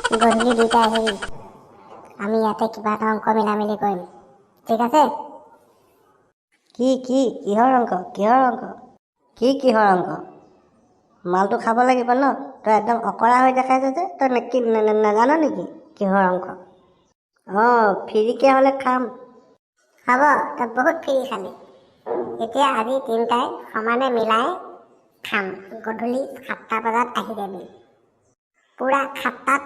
গধূলি দুইটা আহিবি আমি ইয়াতে কিবা এটা অংক মিলামিলি কৰিম ঠিক আছে কিহৰ অংক কিহৰ অংক মালটো খাব লাগিব ন তই একদম অকৰা হৈ দেখাইছ যে তই নাজান নেকি কিহৰ অংক ফ্ৰীকে হ'লে খাম হ'ব তই বহুত ফ্ৰী খালি এতিয়া আজি তিনিটাই সমানে মিলাই খাম গধূলি 7টা বজাত আহি যাবি পুৰা 7টাত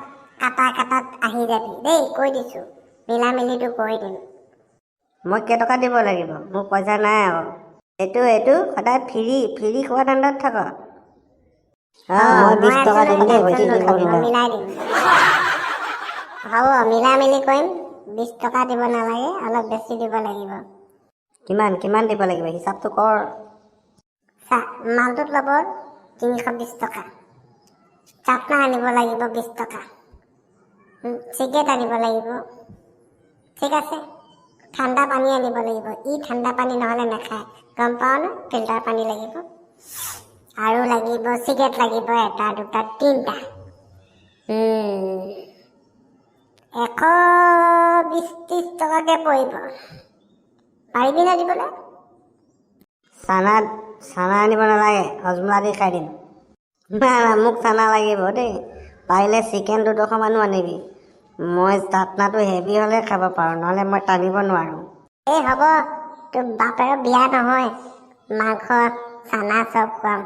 কাটাত আহি যাবি দেই কৈ দিছোঁ মিলামিলিটো কৰি দিম মই কেইটকা দিব লাগিব মোৰ পইচা নাই আকৌ এইটো সদায় ফ্ৰী খোৱা ধান্দাত থাক মই 20 টকা দিম দেই বেছি দিব মিলাই দিম হ'ব মিলামিলি কৰিম 20 টকা দিব নালাগে অলপ বেছি দিব লাগিব কিমান দিব লাগিব হিচাপটো কৰ মালটোত ল'ব 320 টকা চাটনা আনিব লাগিব 20 টকা চিগেট আনিব লাগিব ঠিক আছে ঠাণ্ডা পানী আনিব লাগিব ঠাণ্ডা পানী নহ'লে নাখায় গম পাওঁ ন ফিল্টাৰ পানী লাগিব আৰু লাগিব চিগেট লাগিব 1 2 3টা 120-30 টকাকৈ পৰিব পাৰিবি না দিবলৈ চানা আনিব নালাগে হজমলা দি খাই দিম না মোক চানা লাগিব দেই পাৰিলে চিকেন 200 মানো আনিবি মই চাটনাটো হেভি হ'লে খাব পাৰোঁ নহ'লে মই টানিব নোৱাৰোঁ হ'ব তোৰ বাপেৰ বিয়া নহয় মাংস চানা চব খুৱাম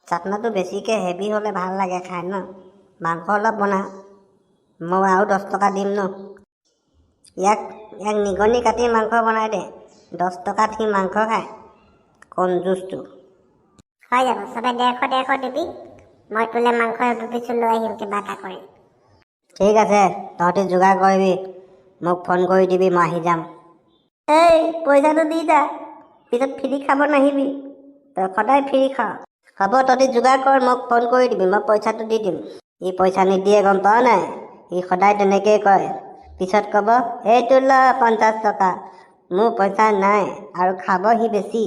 চাটনাটো বেছিকৈ হেভি হ'লে ভাল লাগে খাই ন মাংস অলপ বনা মই আৰু 10 টকা দিম ন ইয়াক নিগনি কাটি মাংস বনাই দে 10 টকাত সি মাংস খায় কনজুচটো হৈ যাব চবে 150 দিবি মই তোলে মাংস 2 পিচ লৈ আহিম কিবা এটা কৰি ঠিক আছে তহঁতি যোগাৰ কৰিবি মোক ফোন কৰি দিবি মই আহি যাম পইচাটো দি যা পিছত ফ্ৰী খাব নাহিবি তই সদায় ফ্ৰী খাৱ হ'ব তহঁতি যোগাৰ কৰ মোক ফোন কৰি দিবি মই পইচাটো দি দিম পইচা নিদিয়ে গম পাৱ নাই সদায় তেনেকেই কয় পিছত ক'ব এইটো ল 50 টকা মোৰ পইচা নাই আৰু খাব সি বেছি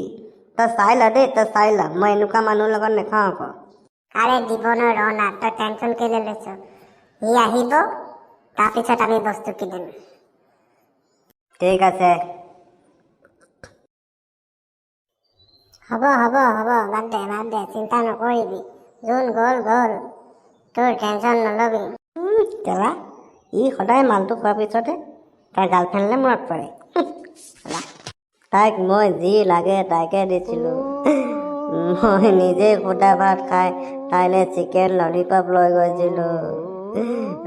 তই চাই ল দেই চাই ল মই এনেকুৱা মানুহৰ লগত নাখাওঁ আকৌ আৰে দিব ন ৰনা তই টেনশ্যন কেলৈ লৈছ সি আহিব তাৰপিছত আমি বস্তু কিনিম ঠিক আছে হ'ব বাদ দে চিন্তা নকৰিবি যোন গ'ল তোৰ টেনশ্যন নল'বি কেলা সদায় মালটো খোৱাৰ পিছতে তাই গাৰ্লফ্ৰেণ্ডলৈ মনত পৰে তাইক মই যি লাগে তাইকে দিছিলোঁ মই নিজে সুদা ভাত খাই তাইলৈ চিকেন ললিপপ লৈ গৈছিলোঁ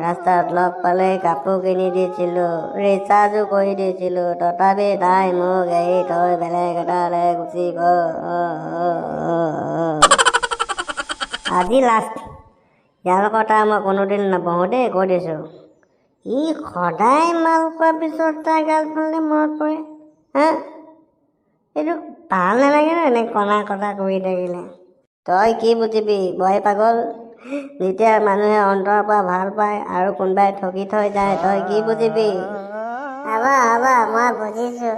ৰাস্তাত লগ পালে কাপোৰ কিনি দিছিলোঁ ৰিচাৰ্জো কৰি দিছিলোঁ তথাপি তাই মোক এৰি থৈ বেলেগ এটালৈ গুচি গ'ল আজি লাষ্ট ইয়াৰ লগত মই কোনোদিন নবহোঁ দেই কৈ দিছোঁ সদায় মাল খোৱাৰ পিছত তাই গাৰ্লফ্ৰেণ্ডলৈ মনত পৰে এইটো ভাল নালাগে ন এনে কণা কটা কৰি থাকিলে তই কি বুজিবি বয় পাগল যেতিয়া মানুহে অন্তৰৰ পৰা ভাল পায় আৰু কোনোবাই ঠগি থৈ যায় তই কি বুজিবি হ'ব মই বুজিছোঁ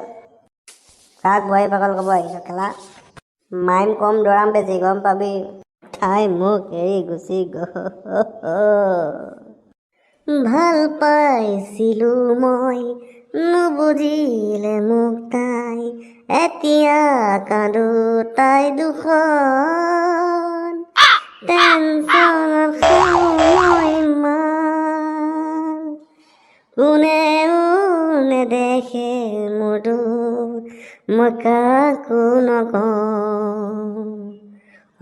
কাক বয় পাগল ক'ব আহিছ খেলা মাইম কম দৰাম বেছি গম পাবি তাই মোক এৰি গুচি গ'ল ভাল পাইছিলোঁ মই নুবুজিলে মোক তাই এতিয়া কান্দো তাই দুখন টেনচনত সময় ইমান কোনে নেদেখে মোৰ মই কাকো নকওঁ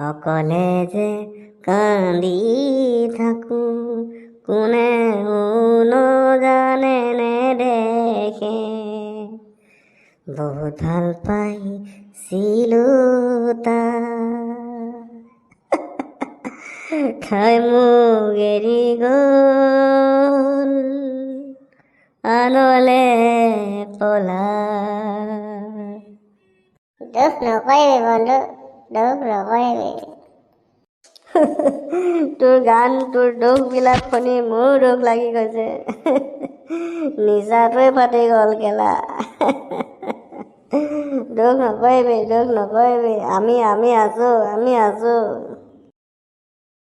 অকলে যে কান্দি থাকোঁ কোনেও নজানে নেদেখে বহুত ভাল পাইছিলোঁ তাই মোক এৰি গ'ল আনলে পলা দুখ নকৰিবি বন্ধু দুখ নকৰিবি তোৰ গান তোৰ দুখবিলাক শুনি মোৰ দুখ লাগি গৈছে নিচাটোৱে ফাটি গ'ল কেলা দুখ নকৰিবি আমি আছোঁ